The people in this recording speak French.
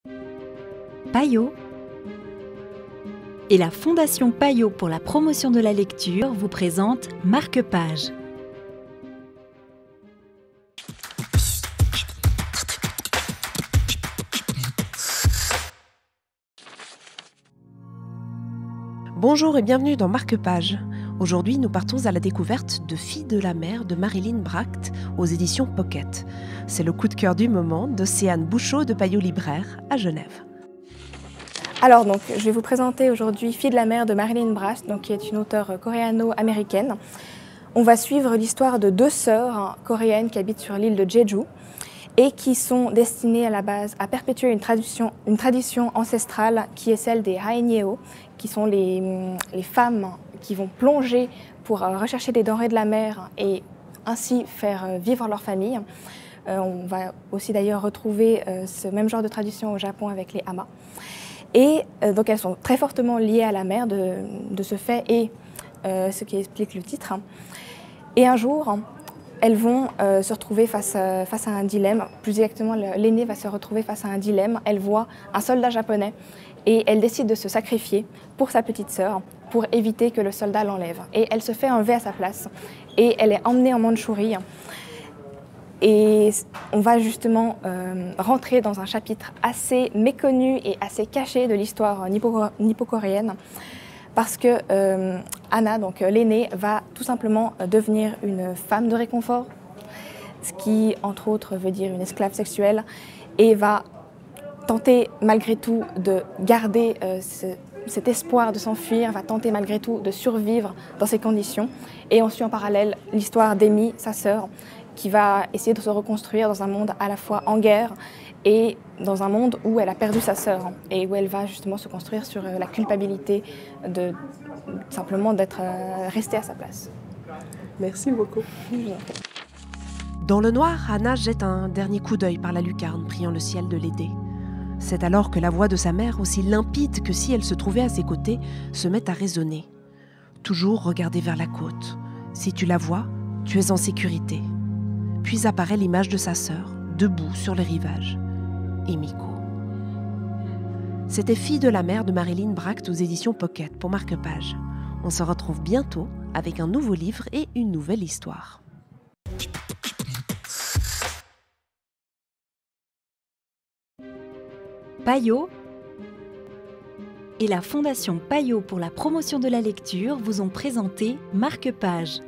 Payot et la Fondation Payot pour la promotion de la lecture vous présente Marque-Page. Bonjour et bienvenue dans Marque-Page. Aujourd'hui, nous partons à la découverte de Filles de la mer de Marilyn Bracht aux éditions Pocket. C'est le coup de cœur du moment d'Océane Bouchot de Payot Libraire à Genève. Alors donc, je vais vous présenter aujourd'hui Filles de la mer de Marilyn Bracht, qui est une auteure coréano-américaine. On va suivre l'histoire de deux sœurs coréennes qui habitent sur l'île de Jeju et qui sont destinées à la base à perpétuer une tradition ancestrale qui est celle des haenyeo, qui sont les femmes qui vont plonger pour rechercher des denrées de la mer et ainsi faire vivre leur famille. On va aussi d'ailleurs retrouver ce même genre de tradition au Japon avec les hamas. Et donc elles sont très fortement liées à la mer de ce fait et ce qui explique le titre. Et un jour, elles vont se retrouver face à un dilemme. Plus exactement, l'aînée va se retrouver face à un dilemme. Elle voit un soldat japonais et elle décide de se sacrifier pour sa petite sœur pour éviter que le soldat l'enlève. Et elle se fait enlever à sa place et elle est emmenée en Mandchourie. Et on va justement rentrer dans un chapitre assez méconnu et assez caché de l'histoire nippo-coréenne parce que Anna, donc l'aînée, va tout simplement devenir une femme de réconfort, ce qui entre autres veut dire une esclave sexuelle, et va tenter malgré tout de garder cet espoir de s'enfuir, va tenter malgré tout de survivre dans ces conditions. Et on suit en parallèle l'histoire d'Amy, sa sœur, qui va essayer de se reconstruire dans un monde à la fois en guerre et dans un monde où elle a perdu sa sœur et où elle va justement se construire sur la culpabilité de simplement d'être restée à sa place. Merci beaucoup. Dans le noir, Anna jette un dernier coup d'œil par la lucarne, priant le ciel de l'aider. C'est alors que la voix de sa mère, aussi limpide que si elle se trouvait à ses côtés, se met à résonner. Toujours regarder vers la côte. Si tu la vois, tu es en sécurité. Puis apparaît l'image de sa sœur, debout sur le rivage. Emiko. C'était Filles de la mer de Marilyn Bracht aux éditions Pocket pour Marque-Page. On se retrouve bientôt avec un nouveau livre et une nouvelle histoire. Payot et la Fondation Payot pour la promotion de la lecture vous ont présenté Marque-Page.